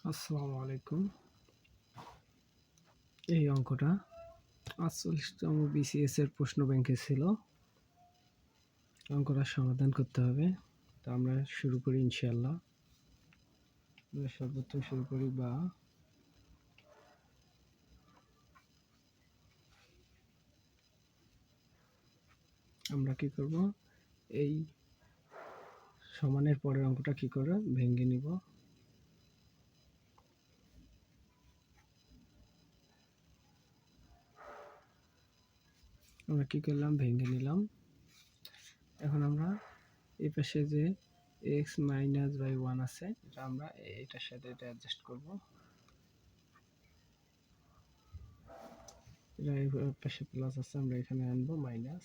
আসসালামু আলাইকুম। এই অঙ্কটা ৪৮তম বিসিএস এর প্রশ্ন ব্যাংকে ছিল। অঙ্কটা সমাধান করতে হবে। তো আমরা শুরু করি ইনশাআল্লাহ। আমরা সর্বপ্রথম শুরু করি আমরা কি করব, এই সমানের পরের অঙ্কটা কি করে ভেঙে নিব। আমরা কি করলাম, ভেঙে নিলাম। এখন আমরা এই পাশে যে এক্স মাইনাস বাই 1 আছে, এটা আমরা এটার সাথে এটা অ্যাডজাস্ট করব। এটা এই পাশে প্লাস আছে, আমরা এখানে আনবো মাইনাস,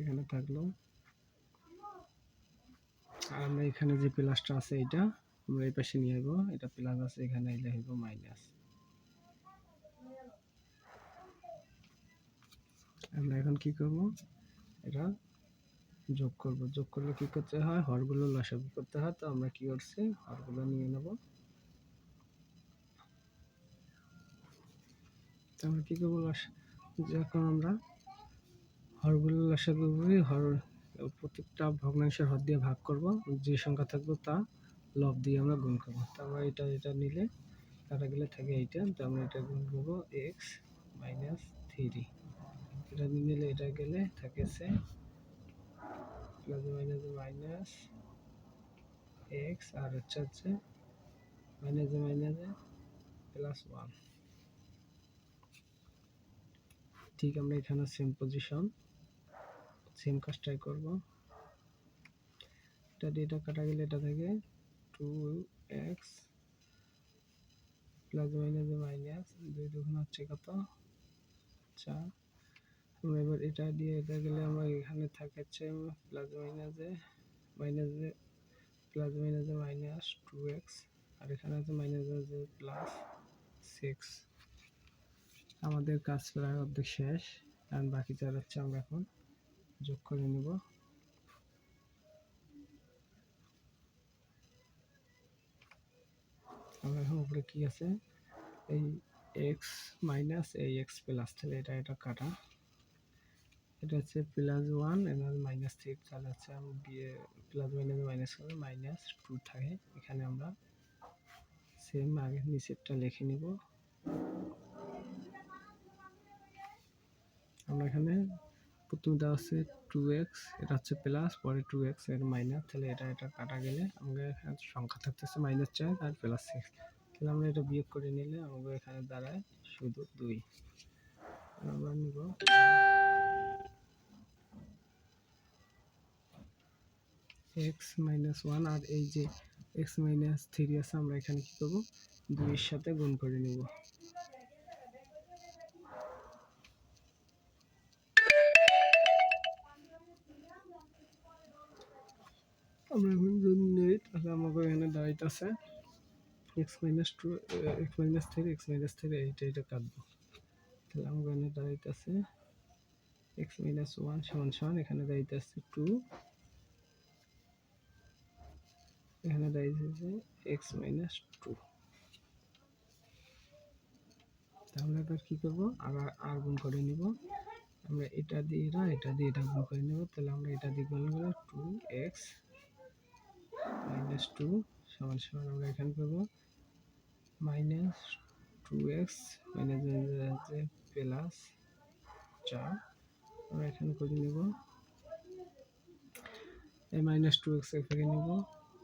এখানে থাকলো। আর আমরা এখানে যে প্লাসটা আছে এটা আমরা এই পাশে নিয়ে আসবো, এটা প্লাস আছে, এখানে এলে হইব মাইনাস। আমরা এখন কি করব, এটা যোগ করব। যোগ করলে কি করতে হয়, হরগুলো লসাগু করতে হয়। তো আমরা কি করছি, হরগুলো নিয়ে নেব। তো আমরা কি করবো, যখন আমরা হরগুলো লসাগু করি, প্রত্যেকটা ভগ্নাংশের হর দিয়ে ভাগ করব। যে সংখ্যা থাকবে তা লব দিয়ে আমরা গুণ করবো। তো আমরা এটা নিলে কাটা গেলে থাকে এইটা, তো আমরা এটা গুণ করবো এক্স মাইনাস 3। এটা নিলে এটা গেলে থাকেছে প্লাস মাইনাস মাইনাস এক্স, আর হচ্ছে মাইনাস মাইনাসে প্লাস 1। ঠিক আমরা এখানে সেম পজিশন, সেম কাজটাই করব। এটা দিয়ে এটা কাটা গেলে এটা থেকে 2x প্লাস মাইনাসে মাইনাস 2 দুগুণ হচ্ছে কত, 4। আমরা এবার এটা দিয়ে এটা গেলে আমরা এখানে থাকছে প্লাস মাইনাসে প্লাস মাইনাসে মাইনাস 2x, আর এখানে আছে মাইনাসে প্লাস 6। আমাদের কাজ প্রায় অর্ধেক শেষ, কারণ বাকি যা হচ্ছে আমরা এখন যোগ করে নেব। আমরা এখন উপরে কি আছে, এই এক্স মাইনাস এই এক্স প্লাস, তাহলে এটা কাটা, এটা হচ্ছে প্লাস 1 এবং মাইনাস 3, তাহলে হচ্ছে আমি দিয়ে প্লাস মাইনাস মাইনাস করে মাইনাস 2 থাকে। এখানে আমরা সেম আগে নিচেরটা লিখে নিব। আমরা এখানে প্রথম দেওয়া আছে 2x, এটা হচ্ছে প্লাস, পরে 2x এর মাইনাস, তাহলে এটা কাটা গেলে আমাদের এখানে সংখ্যা থাকতেছে -4 আর +6। তাহলে আমরা এটা বিয়োগ করে নিলে আমাদের এখানে দাঁড়ায় শুধু 2। আমরা নিব x - 1, আর এই যে x - 3 আছে, আমরা এখানে কি করব, 2 এর সাথে গুণ করে নিব। আমরা এখন যদি নেই, তাহলে আমাদের এখানে দাঁড়াইতেছে x - 2 x - 3 x - 3 এটা কাটবো। তাহলে আমাদের এখানে দাঁড়াইতেছে x - 1 সমান এখানে দাঁড়াইতেছে 2, এখানে দাঁড়াইতেছে x - 2। তাহলে এবার কি করব, আর গুণ করে নিব। আমরা এটা দিয়ে এটা গুণ করে নেব। তাহলে আমরা এটা দিয়ে গুণ করলে 2x - 2 সমান আমরা এখানে করব -2x হচ্ছে প্লাস 4। আমরা এখানে করে নিব এই -2x এখানে নিব,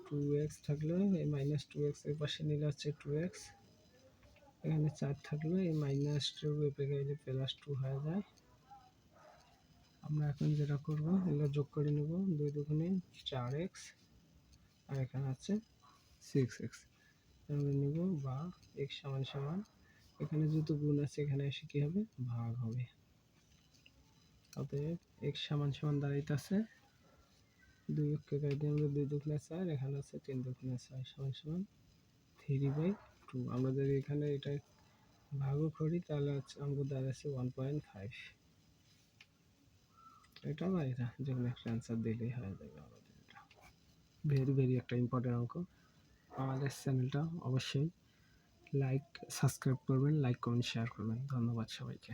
2x থাকলো এই -2x এর পাশে নিলে হচ্ছে 2x, এখানে 4 থাকলো এই -2 গেলে +2 হয়ে যায়। আমরা এখন যেটা করব, এগুলো যোগ করে নেব, 2 দুগুণে 4x, আর এখানে আছে 6x। আমরা নিব বা x সমান এখানে যেহেতু গুণ আছে, এখানে এসে কি হবে, ভাগ হবে। অতএব x সমান দাঁড়াইতেছে 2 কে কাটি দিয়ে আমরা 2 দুগুণে 4, এখানে আছে 3 দুগুণে 6 সমান 3/2। আমরা যদি এখানে এটা ভাগও করি, তাহলে আমাদের দাঁড়াচ্ছে 1.5। এটা বা এটা যে কোনো একটা অ্যান্সার দিলেই হয়ে যাবে আমাদের এটা। ভেরি একটা ইম্পর্টেন্ট অঙ্ক। আমাদের চ্যানেলটা অবশ্যই সাবস্ক্রাইব করবেন, লাইক কমেন্ট শেয়ার করবেন। ধন্যবাদ সবাইকে।